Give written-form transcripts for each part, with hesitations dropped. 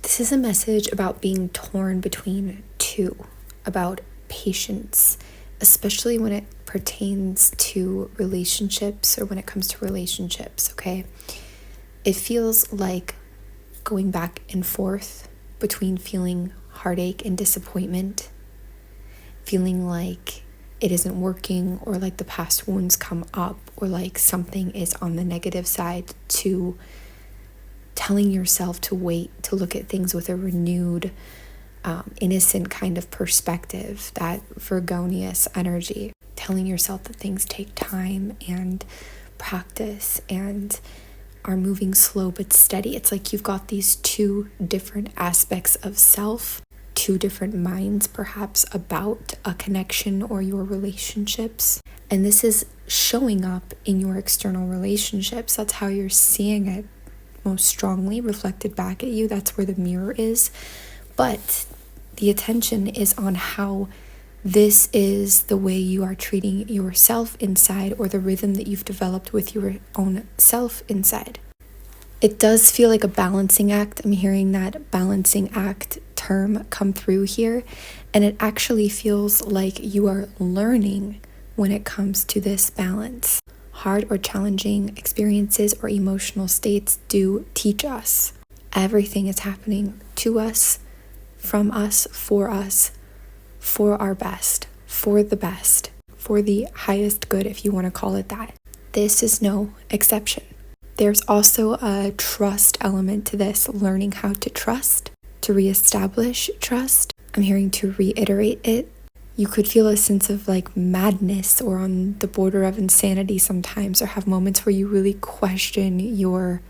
This is a message about being torn between two, about patience, especially when it pertains to relationships or when it comes to relationships, okay? It feels like going back and forth between feeling heartache and disappointment, feeling like it isn't working, or like the past wounds come up, or like something is on the negative side, to telling yourself to wait, to look at things with a renewed, innocent kind of perspective, that Virgonius energy, telling yourself that things take time and practice and are moving slow but steady. It's like you've got these two different aspects of self, two different minds perhaps about a connection or your relationships. And this is showing up in your external relationships. That's how you're seeing it most strongly reflected back at you. That's where the mirror is. But the attention is on how this is the way you are treating yourself inside, or the rhythm that you've developed with your own self inside. It does feel like a balancing act. I'm hearing that balancing act term come through here. And it actually feels like you are learning when it comes to this balance. Hard or challenging experiences or emotional states do teach us. Everything is happening to us, from us, for our best, for the best, for the highest good, if you want to call it that. This is no exception. There's also a trust element to this, learning how to trust, to reestablish trust. I'm hearing to reiterate it. You could feel a sense of like madness or on the border of insanity sometimes, or have moments where you really question your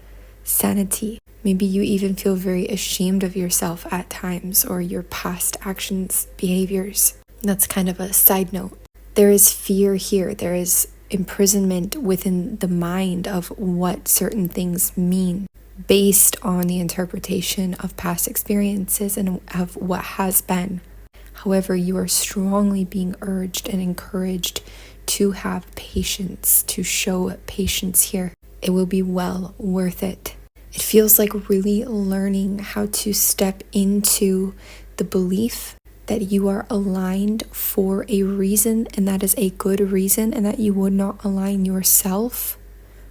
sanity. Maybe you even feel very ashamed of yourself at times, or your past actions, behaviors. That's kind of a side note. There is fear here. There is imprisonment within the mind of what certain things mean, based on the interpretation of past experiences and of what has been. However, you are strongly being urged and encouraged to have patience, to show patience here. It will be well worth it. It feels like really learning how to step into the belief that you are aligned for a reason, and that is a good reason, and that you would not align yourself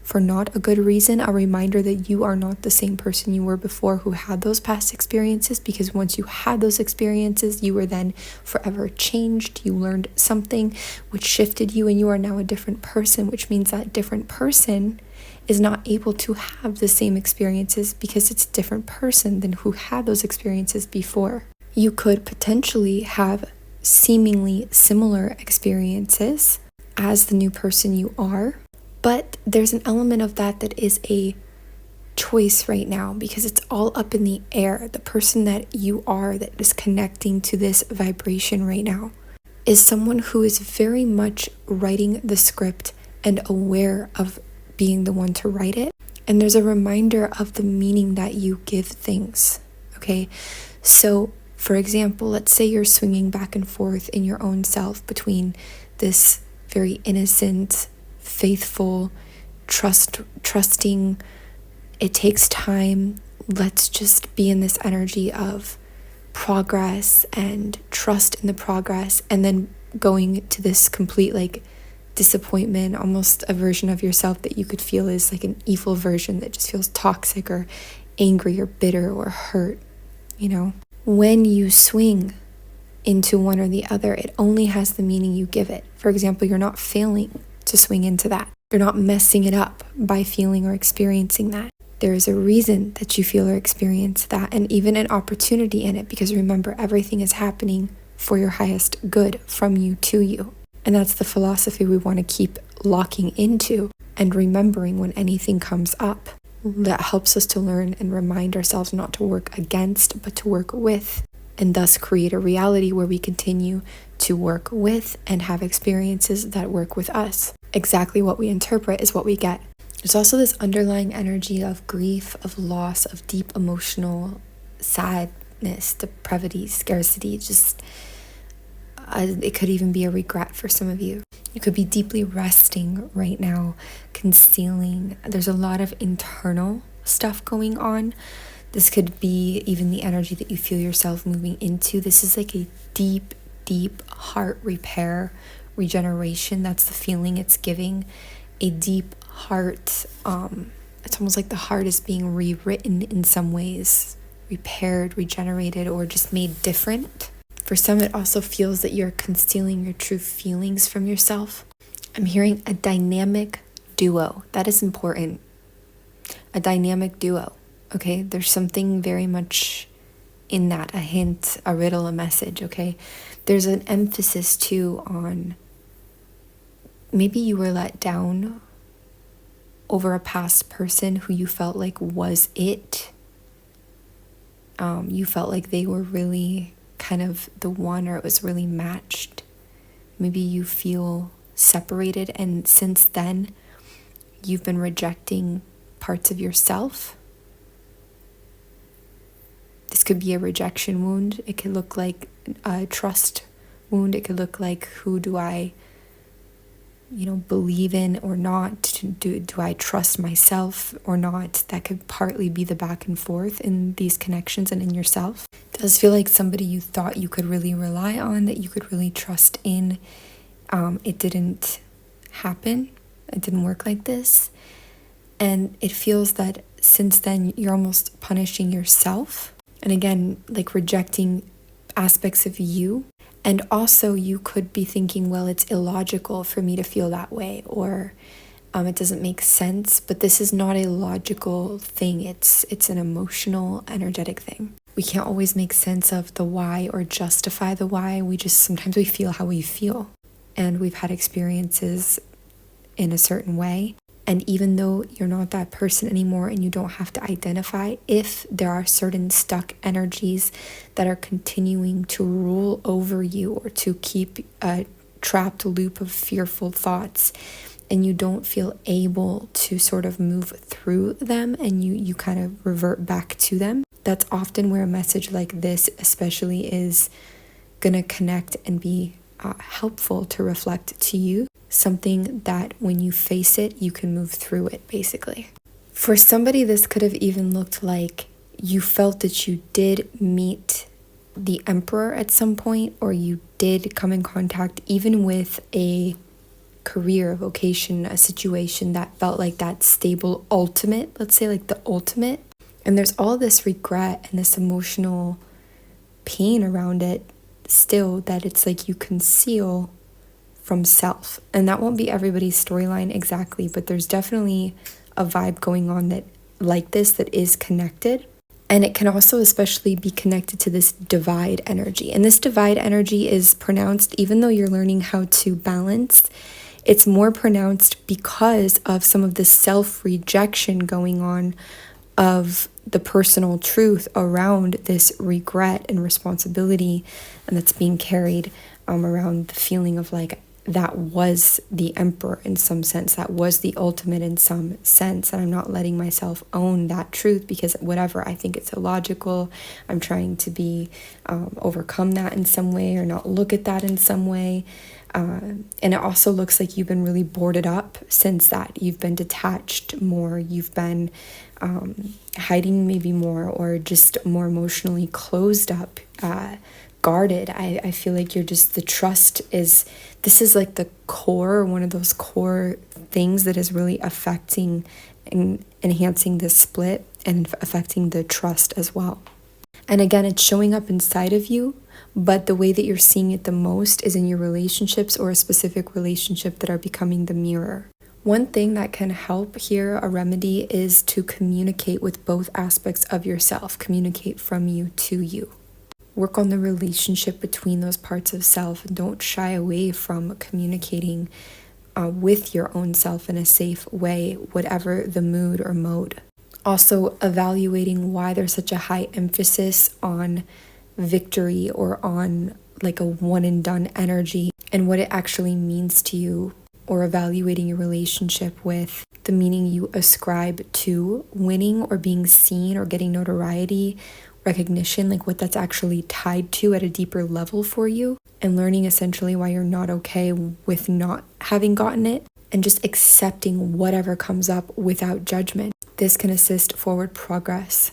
for not a good reason. A reminder that you are not the same person you were before, who had those past experiences, because once you had those experiences, you were then forever changed. You learned something which shifted you, and you are now a different person, which means that different person is not able to have the same experiences because it's a different person than who had those experiences before. You could potentially have seemingly similar experiences as the new person you are, but there's an element of that is a choice right now, because it's all up in the air. The person that you are, that is connecting to this vibration right now, is someone who is very much writing the script and aware of being the one to write it. And there's a reminder of the meaning that you give things, okay? So, for example, let's say you're swinging back and forth in your own self between this very innocent, faithful, trusting, it takes time, let's just be in this energy of progress and trust in the progress, and then going to this complete like disappointment, almost a version of yourself that you could feel is like an evil version that just feels toxic or angry or bitter or hurt, you know? When you swing into one or the other, it only has the meaning you give it. For example, you're not failing to swing into that. You're not messing it up by feeling or experiencing that. There is a reason that you feel or experience that, and even an opportunity in it, because remember, everything is happening for your highest good, from you to you. And that's the philosophy we want to keep locking into and remembering when anything comes up. That helps us to learn and remind ourselves not to work against, but to work with, and thus create a reality where we continue to work with and have experiences that work with us. Exactly what we interpret is what we get. There's also this underlying energy of grief, of loss, of deep emotional sadness, depravity, scarcity, just it could even be a regret for some of you. You could be deeply resting right now, concealing. There's a lot of internal stuff going on This could be even the energy that you feel yourself moving into. This is like a deep, deep heart repair, regeneration. That's the feeling it's giving. A deep heart. It's almost like the heart is being rewritten in some ways, repaired, regenerated, or just made different. For some, it also feels that you're concealing your true feelings from yourself. I'm hearing a dynamic duo. That is important. A dynamic duo. Okay, there's something very much in that, a hint, a riddle, a message, okay? There's an emphasis too on maybe you were let down over a past person who you felt like was it. You felt like they were really kind of the one, or it was really matched. Maybe you feel separated, and since then you've been rejecting parts of yourself. This could be a rejection wound. It could look like a trust wound. It could look like, who do I, believe in or not? Do I trust myself or not? That could partly be the back and forth in these connections and in yourself. It does feel like somebody you thought you could really rely on, that you could really trust in. It didn't happen. It didn't work like this. And it feels that since then you're almost punishing yourself. And again, like rejecting aspects of you. And also you could be thinking, well, it's illogical for me to feel that way, or it doesn't make sense. But this is not a logical thing. It's an emotional, energetic thing. We can't always make sense of the why or justify the why. Sometimes we feel how we feel. And we've had experiences in a certain way. And even though you're not that person anymore and you don't have to identify, if there are certain stuck energies that are continuing to rule over you or to keep a trapped loop of fearful thoughts, and you don't feel able to sort of move through them and you kind of revert back to them, that's often where a message like this especially is going to connect and be helpful to reflect to you. Something that when you face it, you can move through it, basically. For somebody, this could have even looked like you felt that you did meet the Emperor at some point, or you did come in contact even with a career, vocation, a situation that felt like that stable ultimate, let's say like the ultimate. And there's all this regret and this emotional pain around it still, that it's like you conceal from self. And that won't be everybody's storyline exactly, but there's definitely a vibe going on that like this, that is connected. And it can also especially be connected to this divide energy. And this divide energy is pronounced, even though you're learning how to balance, it's more pronounced because of some of the self-rejection going on of the personal truth around this regret and responsibility, and that's being carried around the feeling of like, that was the Emperor in some sense, that was the ultimate in some sense, and I'm not letting myself own that truth because whatever, I think it's illogical. I'm trying to be overcome that in some way, or not look at that in some way. And it also looks like you've been really boarded up since that. You've been detached more, you've been hiding maybe more, or just more emotionally closed up, guarded. I feel like you're just, the trust is, this is like the core, one of those core things that is really affecting and enhancing this split and affecting the trust as well. And again, it's showing up inside of you, but the way that you're seeing it the most is in your relationships, or a specific relationship that are becoming the mirror. One thing that can help here, a remedy, is to communicate with both aspects of yourself. Communicate from you to you. Work on the relationship between those parts of self, and don't shy away from communicating with your own self in a safe way, whatever the mood or mode. Also, evaluating why there's such a high emphasis on victory, or on like a one and done energy, and what it actually means to you, or evaluating your relationship with the meaning you ascribe to winning, or being seen, or getting notoriety, recognition, like what that's actually tied to at a deeper level for you, and learning essentially why you're not okay with not having gotten it, and just accepting whatever comes up without judgment. This can assist forward progress.